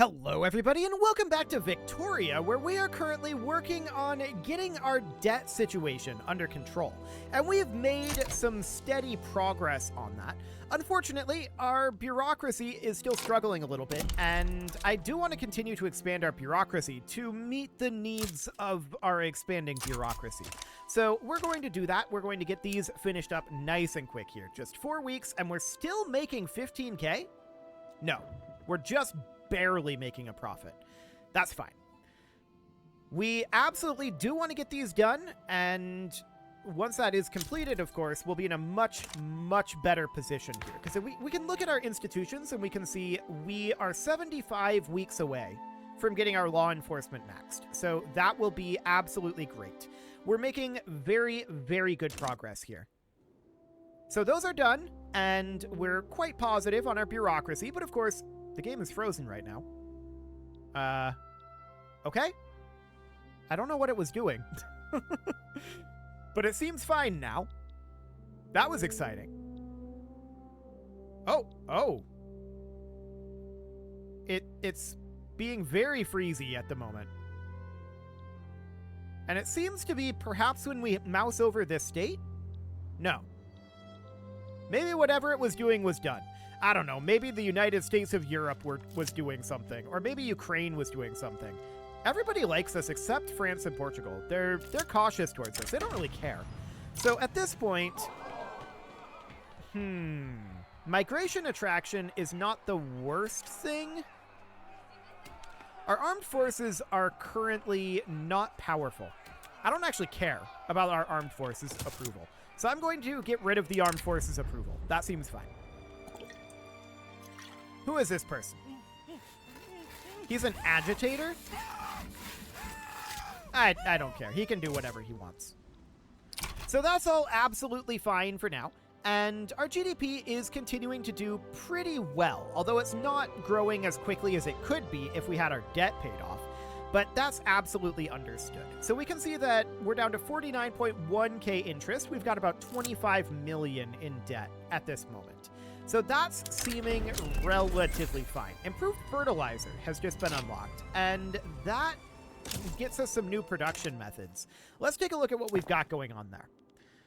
Hello everybody and welcome back to Victoria, where we are currently working on getting our debt situation under control. And we have made some steady progress on that. Unfortunately, our bureaucracy is still struggling a little bit, and I do want to continue to expand our bureaucracy to meet the needs of our expanding bureaucracy. So we're going to do that. We're going to get these finished up nice and quick here. Just 4 weeks, and we're still making 15K? No, we're just barely making a profit. That's fine. We absolutely do want to get these done, and once that is completed, of course, we'll be in a much better position here. Because we can look at our institutions and we can see we are 75 weeks away from getting our law enforcement maxed. So that will be absolutely great. We're making very good progress here. So those are done, and we're quite positive on our bureaucracy, but of course, the game is frozen right now. Okay? I don't know what it was doing. But it seems fine now. That was exciting. Oh. It's being very freezy at the moment. And it seems to be perhaps when we mouse over this state? No. Maybe whatever it was doing was done. I don't know, maybe the United States of Europe was doing something, or maybe Ukraine was doing something. Everybody likes us except France and Portugal. They're cautious towards us. They don't really care. So at this point, migration attraction is not the worst thing. Our armed forces are currently not powerful. I don't actually care about our armed forces approval. So I'm going to get rid of the armed forces approval. That seems fine. Who is this person? He's an agitator? I don't care. He can do whatever he wants. So that's all absolutely fine for now. And our GDP is continuing to do pretty well, although it's not growing as quickly as it could be if we had our debt paid off. But that's absolutely understood. So we can see that we're down to 49.1k interest. We've got about 25 million in debt at this moment. So that's seeming relatively fine. Improved fertilizer has just been unlocked, and that gets us some new production methods. Let's take a look at what we've got going on there.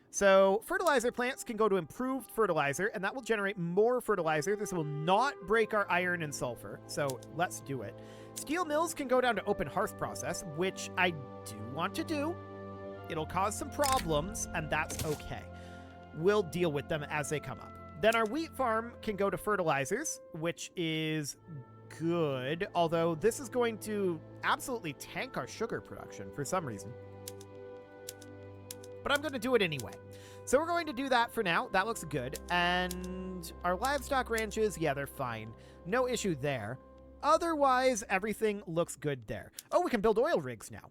So fertilizer plants can go to improved fertilizer, and that will generate more fertilizer. This will not break our iron and sulfur, so let's do it. Steel mills can go down to open hearth process, which I do want to do. It'll cause some problems, and that's okay. We'll deal with them as they come up. Then our wheat farm can go to fertilizers, which is good, although this is going to absolutely tank our sugar production for some reason. But I'm going to do it anyway. So we're going to do that for now. That looks good. And our livestock ranches, yeah, they're fine. No issue there. Otherwise, everything looks good there. Oh, we can build oil rigs now.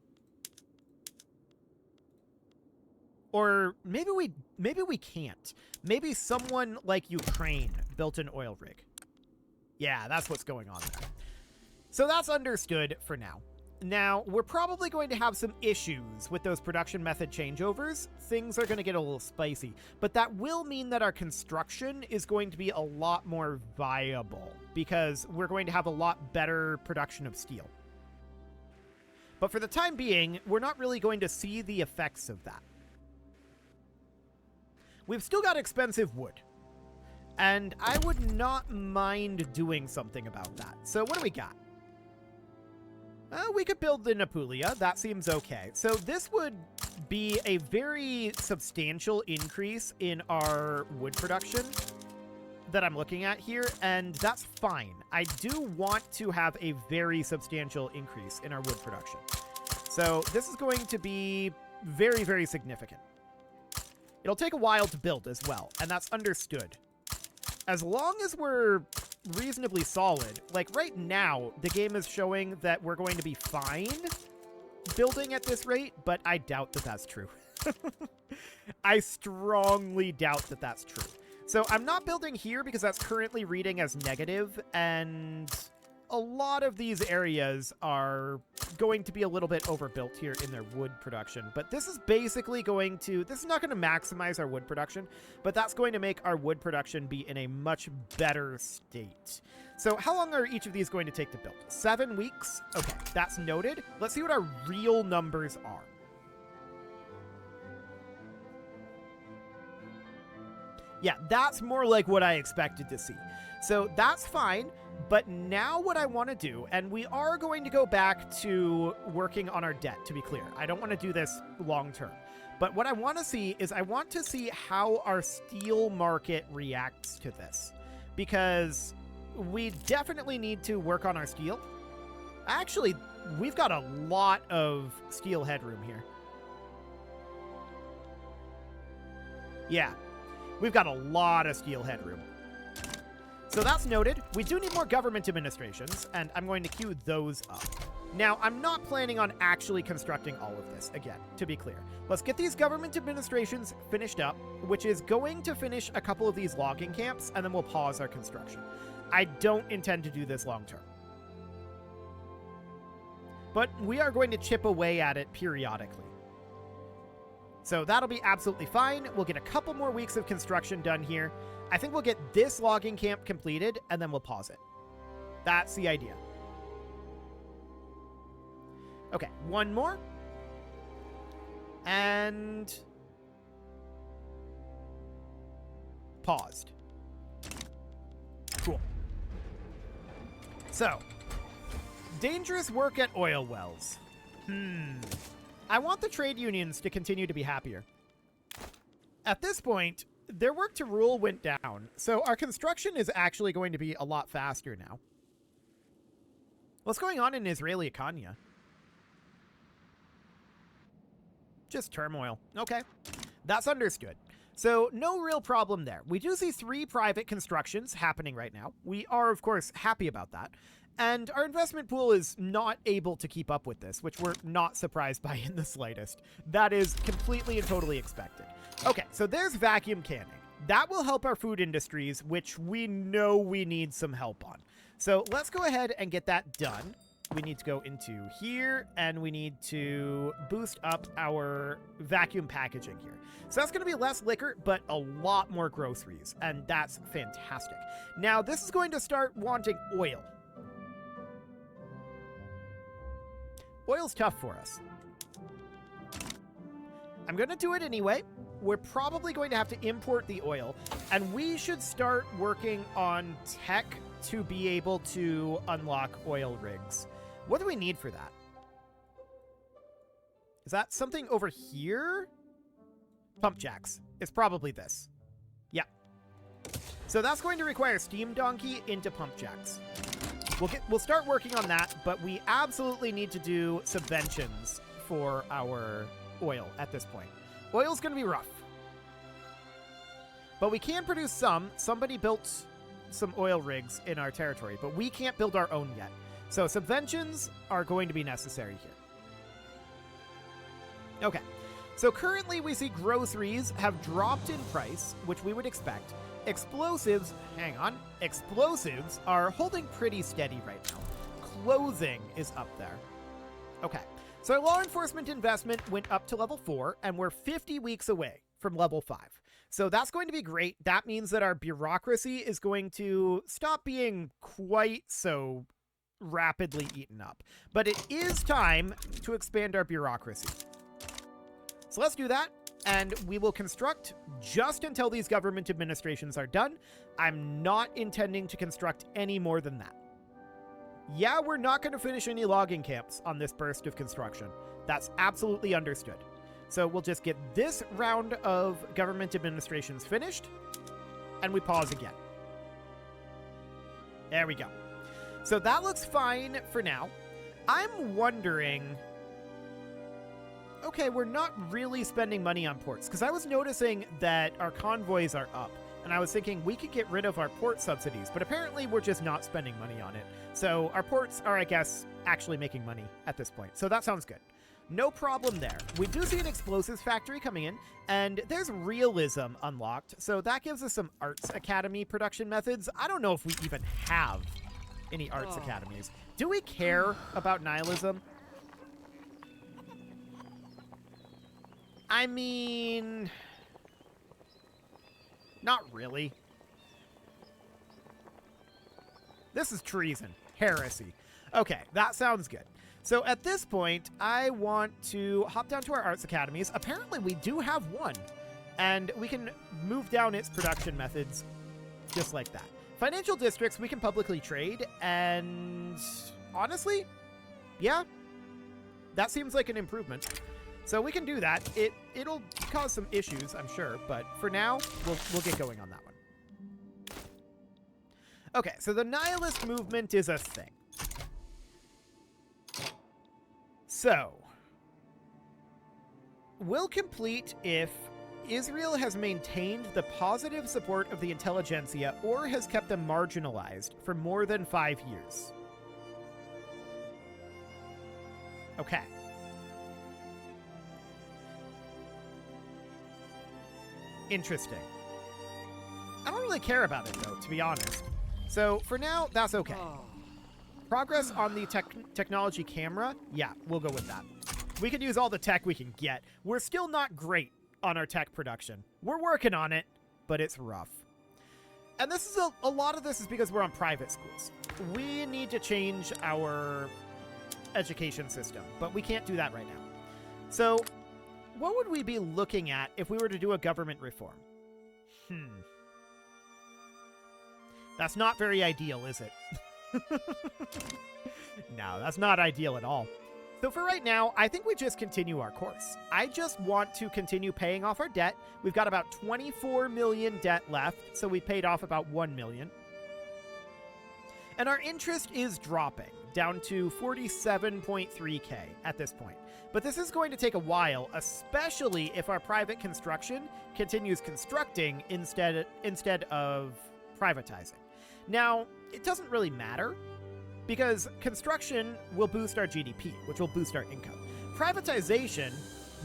Or maybe we can't. Maybe someone like Ukraine built an oil rig. Yeah, that's what's going on there. So that's understood for now. Now, we're probably going to have some issues with those production method changeovers. Things are going to get a little spicy. But that will mean that our construction is going to be a lot more viable, because we're going to have a lot better production of steel. But for the time being, we're not really going to see the effects of that. We've still got expensive wood, and I would not mind doing something about that. So what do we got? We could build the Apulia. That seems okay. So this would be a very substantial increase in our wood production that I'm looking at here, and that's fine. I do want to have a very substantial increase in our wood production. So this is going to be very significant. It'll take a while to build as well, and that's understood. As long as we're reasonably solid, like right now, the game is showing that we're going to be fine building at this rate, but I doubt that that's true. I strongly doubt that that's true. So I'm not building here because that's currently reading as negative, and a lot of these areas are going to be a little bit overbuilt here in their wood production, but this is basically going to, this is not going to maximize our wood production, but that's going to make our wood production be in a much better state. So how long are each of these going to take to build? 7 weeks? Okay, that's noted. Let's see what our real numbers are. Yeah, that's more like what I expected to see. So that's fine, but now what I want to do, and we are going to go back to working on our debt, to be clear. I don't want to do this long term. But what I want to see is I want to see how our steel market reacts to this. Because we definitely need to work on our steel. Actually, we've got a lot of steel headroom here. Yeah. We've got a lot of steel headroom. So that's noted. We do need more government administrations, and I'm going to queue those up. Now, I'm not planning on actually constructing all of this, again, to be clear. Let's get these government administrations finished up, which is going to finish a couple of these logging camps, and then we'll pause our construction. I don't intend to do this long term. But we are going to chip away at it periodically. So that'll be absolutely fine. We'll get a couple more weeks of construction done here. I think we'll get this logging camp completed, and then we'll pause it. That's the idea. Okay, one more. And paused. Cool. So, dangerous work at oil wells. I want the trade unions to continue to be happier. At this point, their work to rule went down, so our construction is actually going to be a lot faster now. What's going on in Israeli economy? Just turmoil. Okay, that's understood. So no real problem there. We do see 3 private constructions happening right now. We are, of course, happy about that. And our investment pool is not able to keep up with this, which we're not surprised by in the slightest. That is completely and totally expected. Okay, so there's vacuum canning. That will help our food industries, which we know we need some help on. So let's go ahead and get that done. We need to go into here, and we need to boost up our vacuum packaging here. So that's going to be less liquor, but a lot more groceries, and that's fantastic. Now, this is going to start wanting oil. Oil's tough for us. I'm going to do it anyway. We're probably going to have to import the oil, and we should start working on tech to be able to unlock oil rigs. What do we need for that? Is that something over here? Pump jacks. It's probably this. Yeah. So that's going to require steam donkey into pump jacks. We'll start working on that, but we absolutely need to do subventions for our oil at this point. Oil's going to be rough. But we can produce some. Somebody built some oil rigs in our territory, but we can't build our own yet. So subventions are going to be necessary here. Okay. So currently we see groceries have dropped in price, which we would expect. Explosives, hang on, explosives are holding pretty steady right now. Clothing is up there. Okay, so our law enforcement investment went up to level 4, and we're 50 weeks away from level 5. So that's going to be great. That means that our bureaucracy is going to stop being quite so rapidly eaten up. But it is time to expand our bureaucracy. So let's do that. And we will construct just until these government administrations are done. I'm not intending to construct any more than that. Yeah, we're not going to finish any logging camps on this burst of construction. That's absolutely understood. So we'll just get this round of government administrations finished, and we pause again. There we go. So that looks fine for now. I'm wondering... Okay, we're not really spending money on ports, because I was noticing that our convoys are up, and I was thinking we could get rid of our port subsidies, but apparently we're just not spending money on it. So our ports are, I guess, actually making money at this point. So that sounds good. No problem there. We do see an explosives factory coming in, and there's realism unlocked, so that gives us some Arts Academy production methods. I don't know if we even have any arts academies. Do we care about nihilism? I mean, not really. This is treason. Heresy. Okay, that sounds good. So at this point, I want to hop down to our arts academies. Apparently, we do have one. And we can move down its production methods just like that. Financial districts, we can publicly trade. And honestly, yeah, that seems like an improvement. So we can do that. It'll cause some issues, I'm sure. But for now, we'll get going on that one. Okay, so the nihilist movement is a thing. So, we'll complete if Israel has maintained the positive support of the intelligentsia or has kept them marginalized for more than 5 years. Okay. Interesting. I don't really care about it, though, to be honest. So, for now, that's okay. Progress on the technology camera? Yeah, we'll go with that. We can use all the tech we can get. We're still not great on our tech production. We're working on it, but it's rough. And this is a lot of this is because we're on private schools. We need to change our education system, but we can't do that right now. So, what would we be looking at if we were to do a government reform? That's not very ideal, is it? No, that's not ideal at all. So for right now, I think we just continue our course. I just want to continue paying off our debt. We've got about 24 million debt left, so we paid off about 1 million. And our interest is dropping down to 47.3K at this point. But this is going to take a while, especially if our private construction continues constructing instead of privatizing. Now, it doesn't really matter, because construction will boost our GDP, which will boost our income. Privatization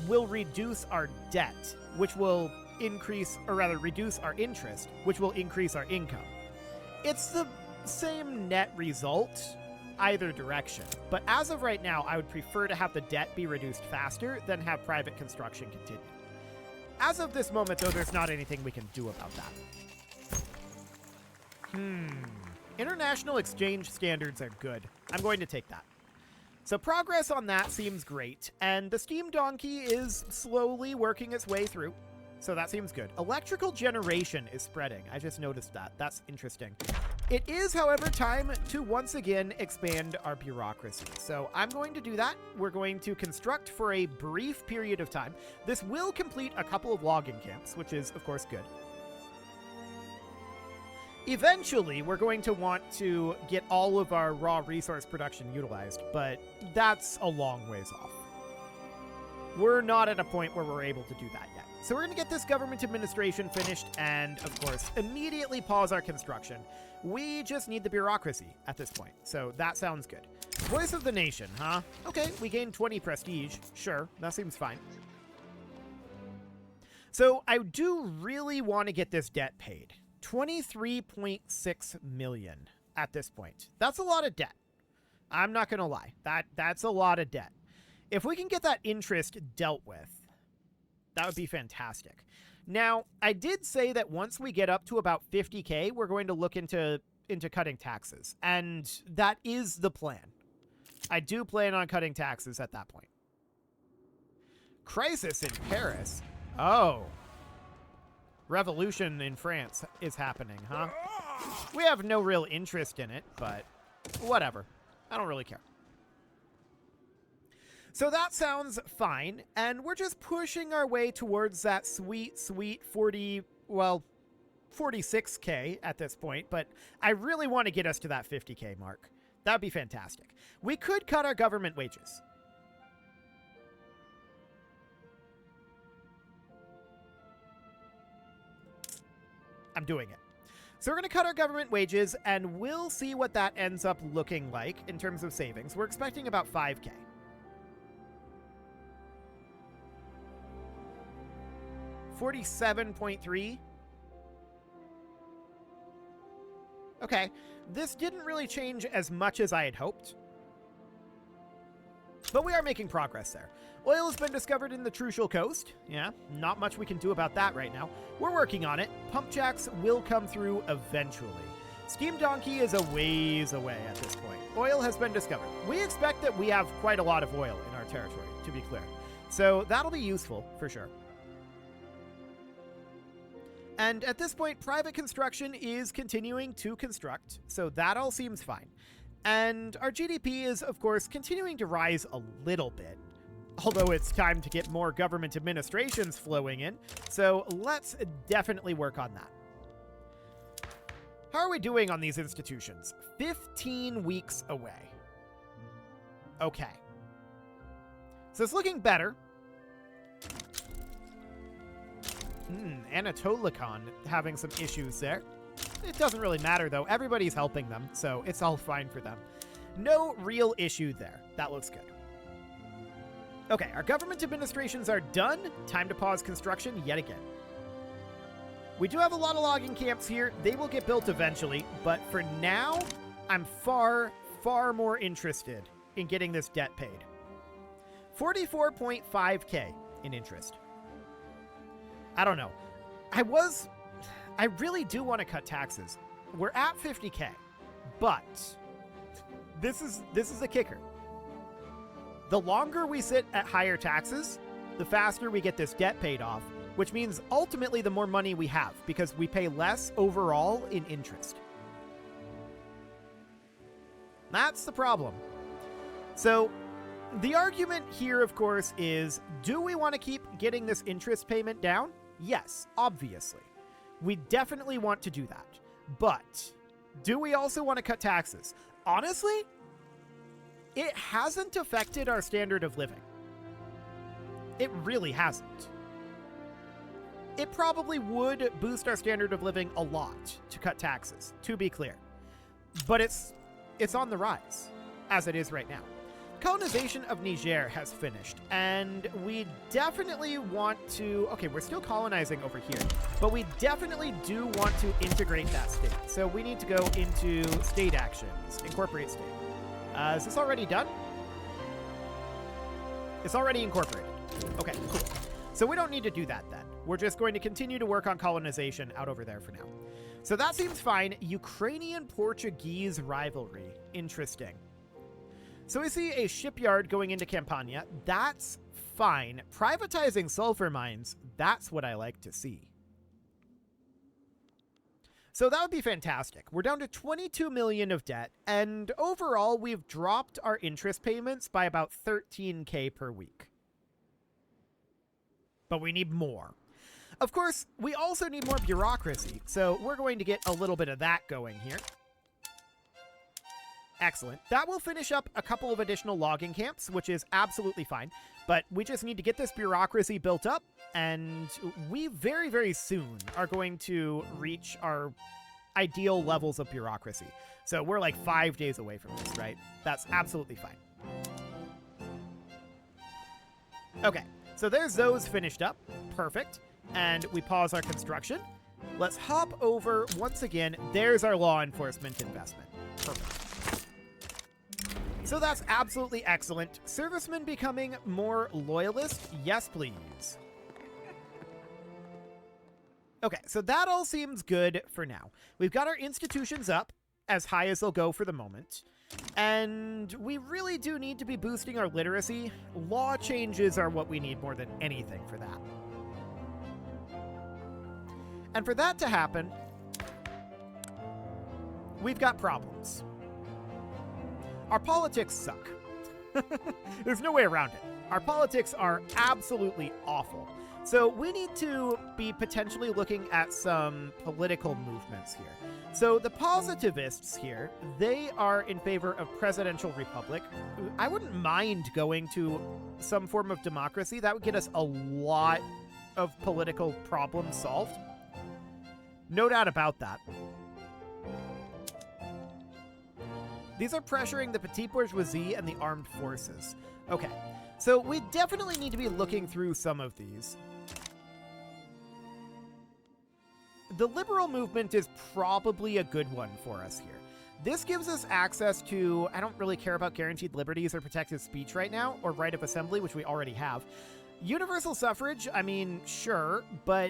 will reduce our debt, which will increase, or rather reduce our interest, which will increase our income. It's the same net result either direction, but as of right now, I would prefer to have the debt be reduced faster than have private construction continue. As of this moment, though, there's not anything we can do about that. International exchange standards are good. I'm going to take that. So progress on that seems great, and the steam donkey is slowly working its way through. So that seems good. Electrical generation is spreading. I just noticed that. That's interesting. It is, however, time to once again expand our bureaucracy. So I'm going to do that. We're going to construct for a brief period of time. This will complete a couple of logging camps, which is, of course, good. Eventually, we're going to want to get all of our raw resource production utilized, but that's a long ways off. We're not at a point where we're able to do that yet. So we're going to get this government administration finished and, of course, immediately pause our construction. We just need the bureaucracy at this point, so that sounds good. Voice of the nation, huh? Okay, we gained 20 prestige. Sure, that seems fine. So I do really want to get this debt paid. 23.6 million at this point. That's a lot of debt. I'm not going to lie. That's a lot of debt. If we can get that interest dealt with, that would be fantastic. Now, I did say that once we get up to about 50K, we're going to look into cutting taxes. And that is the plan. I do plan on cutting taxes at that point. Crisis in Paris? Oh. Revolution in France is happening, huh? We have no real interest in it, but whatever. I don't really care. So that sounds fine, and we're just pushing our way towards that sweet 46K at this point, but I really want to get us to that 50K mark. That'd be fantastic. We could cut our government wages. I'm doing it. So we're going to cut our government wages, and we'll see what that ends up looking like in terms of savings. We're expecting about 5K. $47.3. Okay, this didn't really change as much as I had hoped, but we are making progress there. Oil has been discovered in the Trucial Coast. Yeah, not much we can do about that right now. We're working on it. Pump jacks will come through eventually. Steam Donkey is a ways away at this point. Oil has been discovered. We expect that we have quite a lot of oil in our territory, to be clear. So that'll be useful, for sure. And at this point, private construction is continuing to construct, so that all seems fine. And our GDP is, of course, continuing to rise a little bit, although it's time to get more government administrations flowing in, so let's definitely work on that. How are we doing on these institutions? 15 weeks away. Okay. So it's looking better. Anatolikon having some issues there. It doesn't really matter, though. Everybody's helping them, so it's all fine for them. No real issue there. That looks good. Okay, our government administrations are done. Time to pause construction yet again. We do have a lot of logging camps here. They will get built eventually, but for now, I'm far, far more interested in getting this debt paid. 44.5K in interest. I don't know. I really do want to cut taxes. We're at 50K, but this is a kicker. The longer we sit at higher taxes, the faster we get this debt paid off, which means ultimately the more money we have because we pay less overall in interest. That's the problem. So the argument here, of course, is do we want to keep getting this interest payment down? Yes, obviously. We definitely want to do that. But do we also want to cut taxes? Honestly, it hasn't affected our standard of living. It really hasn't. It probably would boost our standard of living a lot to cut taxes, to be clear. But it's on the rise, as it is right now. Colonization of Niger has finished, and we definitely want to... Okay, we're still colonizing over here, but we definitely do want to integrate that state. So we need to go into state actions, incorporate state. Is this already done? It's already incorporated. Okay, cool. So we don't need to do that then. We're just going to continue to work on colonization out over there for now. So that seems fine. Ukrainian-Portuguese rivalry. Interesting. So we see a shipyard going into Campania. That's fine. Privatizing sulfur mines, that's what I like to see. So that would be fantastic. We're down to 22 million of debt, and overall we've dropped our interest payments by about 13K per week. But we need more. Of course, we also need more bureaucracy, so we're going to get a little bit of that going here. Excellent. That will finish up a couple of additional logging camps, which is absolutely fine. But we just need to get this bureaucracy built up, and we very, very soon are going to reach our ideal levels of bureaucracy. So we're like 5 days away from this, right? That's absolutely fine. Okay, so there's those finished up. Perfect. And we pause our construction. Let's hop over once again. There's our law enforcement investment. Perfect. So that's absolutely excellent. Servicemen becoming more loyalist? Yes, please. Okay, so that all seems good for now. We've got our institutions up, as high as they'll go for the moment. And we really do need to be boosting our literacy. Law changes are what we need more than anything for that. And for that to happen, we've got problems. Our politics suck. There's no way around it. Our politics are absolutely awful. So we need to be potentially looking at some political movements here. So the positivists here, they are in favor of presidential republic. I wouldn't mind going to some form of democracy. That would get us a lot of political problems solved. No doubt about that. These are pressuring the petite bourgeoisie and the armed forces. Okay, so we definitely need to be looking through some of these. the liberal movement is probably a good one for us here. This gives us access to, I don't really care about guaranteed liberties or protected speech right now, or right of assembly, which we already have. Universal suffrage, I mean, sure, but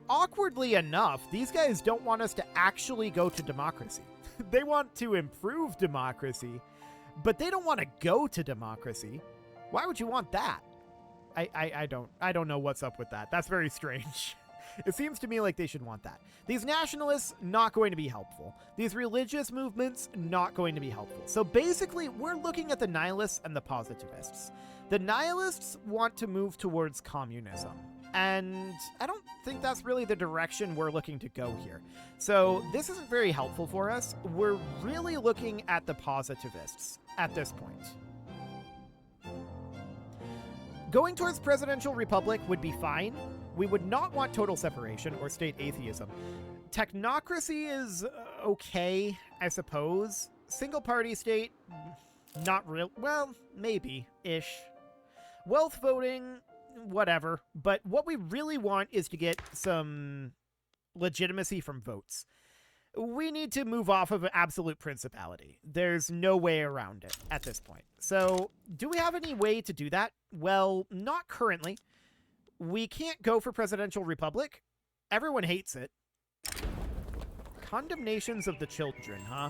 awkwardly enough, these guys don't want us to actually go to democracy. They want to improve democracy, but they don't want to go to democracy. Why would you want that? I don't know what's up with that. That's very strange. It seems to me like they should want that. These nationalists, not going to be helpful. These religious movements, not going to be helpful. So basically, we're looking at the nihilists and the positivists. The nihilists want to move towards communism, and I don't think that's really the direction we're looking to go here. So this isn't very helpful for us. We're really looking at the positivists at this point. Going towards presidential republic would be fine. We would not want total separation or state atheism. Technocracy is okay, I suppose. Single party state, not real. Well, maybe-ish. Wealth voting, whatever. But what we really want is to get some legitimacy from votes. We need to move off of absolute principality. There's no way around it at this point. So, do we have any way to do that? Well, not currently. We can't go for presidential republic. Everyone hates it. Condemnations of the children, huh?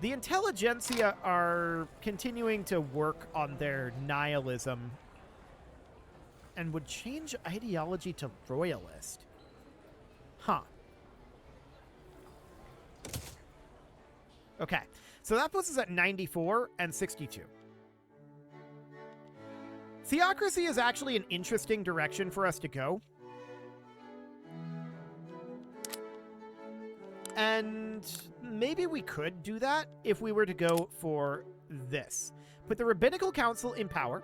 The intelligentsia are continuing to work on their nihilism and would change ideology to royalist. Huh. Okay, so that puts us at 94 and 62. Theocracy is actually an interesting direction for us to go. And maybe we could do that if we were to go for this. Put the Rabbinical Council in power,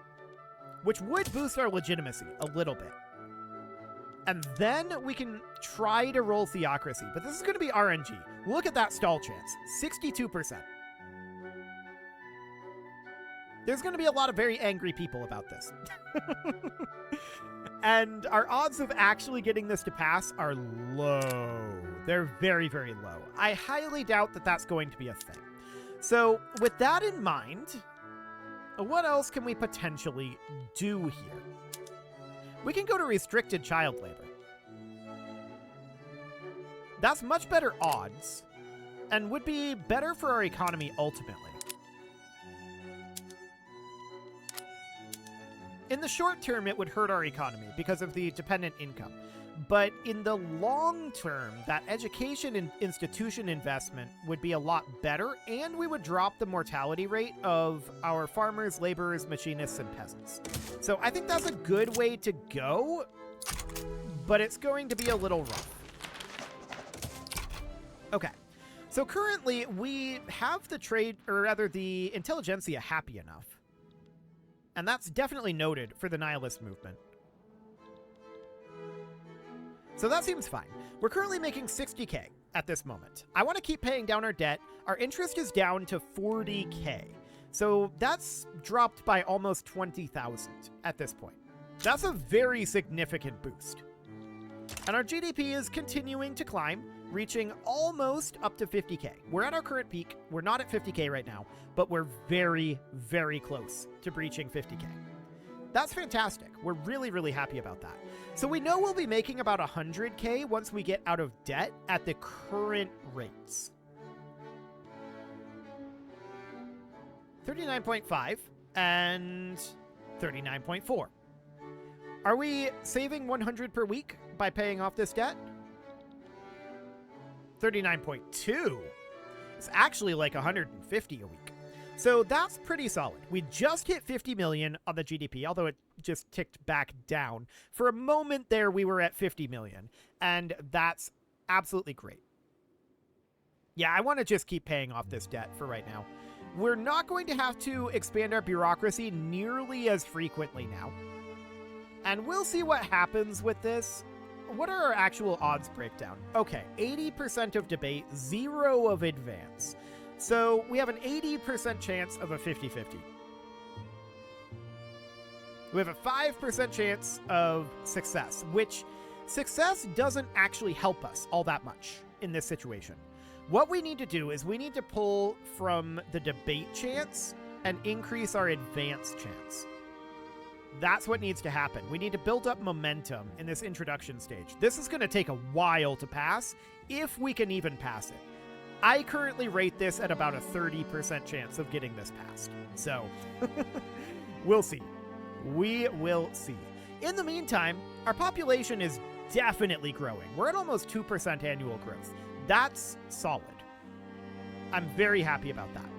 which would boost our legitimacy a little bit. And then we can try to roll theocracy. But this is going to be RNG. Look at that stall chance. 62%. There's going to be a lot of very angry people about this. And our odds of actually getting this to pass are low. They're very, very low. I highly doubt that that's going to be a thing. So with that in mind, what else can we potentially do here? We can go to restricted child labor. That's much better odds and would be better for our economy ultimately. In the short term, it would hurt our economy because of the dependent income. But in the long term, that education and institution investment would be a lot better, and we would drop the mortality rate of our farmers, laborers, machinists, and peasants. So I think that's a good way to go, but it's going to be a little rough. Okay, so currently we have the trade, or rather the intelligentsia happy enough. And that's definitely noted for the nihilist movement. So that seems fine. We're currently making 60K at this moment. I want to keep paying down our debt. Our interest is down to 40K. So that's dropped by almost 20,000 at this point. That's a very significant boost. And our GDP is continuing to climb, reaching almost up to 50K. We're at our current peak. We're not at 50K right now, but we're very, very close to breaching 50K. That's fantastic. We're really, really happy about that. So we know we'll be making about 100K once we get out of debt at the current rates. 39.5 and 39.4. Are we saving 100 per week by paying off this debt? 39.2. It's actually like 150 a week. So that's pretty solid. We just hit 50 million on the GDP, although it just ticked back down. For a moment there, we were at 50 million, and that's absolutely great. Yeah, I want to just keep paying off this debt for right now. We're not going to have to expand our bureaucracy nearly as frequently now. And we'll see what happens with this. What are our actual odds breakdown? Okay, 80% of debate, 0 of advance. So we have an 80% chance of a 50-50. We have a 5% chance of success, which success doesn't actually help us all that much in this situation. What we need to do is we need to pull from the debate chance and increase our advance chance. That's what needs to happen. We need to build up momentum in this introduction stage. This is going to take a while to pass, if we can even pass it. I currently rate this at about a 30% chance of getting this passed. So, we'll see. We will see. In the meantime, our population is definitely growing. We're at almost 2% annual growth. That's solid. I'm very happy about that.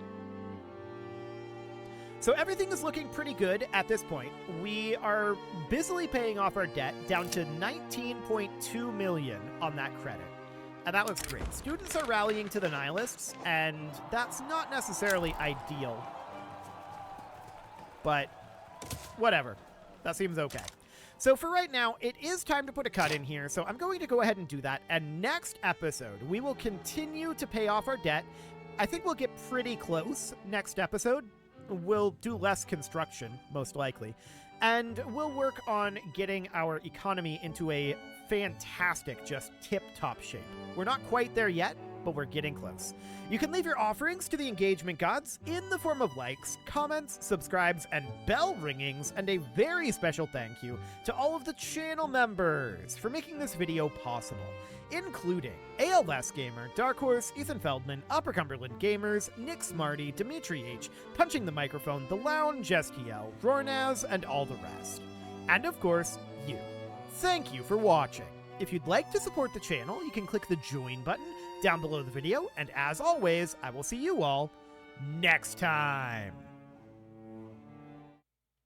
So everything is looking pretty good at this point. We are busily paying off our debt down to 19.2 million on that credit. And that looks great. Students are rallying to the nihilists, and that's not necessarily ideal. But whatever. That seems okay. So for right now, it is time to put a cut in here, so I'm going to go ahead and do that. And next episode, we will continue to pay off our debt. I think we'll get pretty close next episode. We'll do less construction, most likely. And we'll work on getting our economy into a fantastic, just tip-top shape. We're not quite there yet, but we're getting close. You can leave your offerings to the engagement gods in the form of likes, comments, subscribes, and bell ringings, and a very special thank you to all of the channel members for making this video possible, including ALS Gamer, Dark Horse, Ethan Feldman, Upper Cumberland Gamers, Nick Smarty, Dimitri H, Punching the Microphone, The Lounge STL, Rornaz, and all the rest. And of course, you. Thank you for watching. If you'd like to support the channel, you can click the join button down below the video, and as always, I will see you all next time.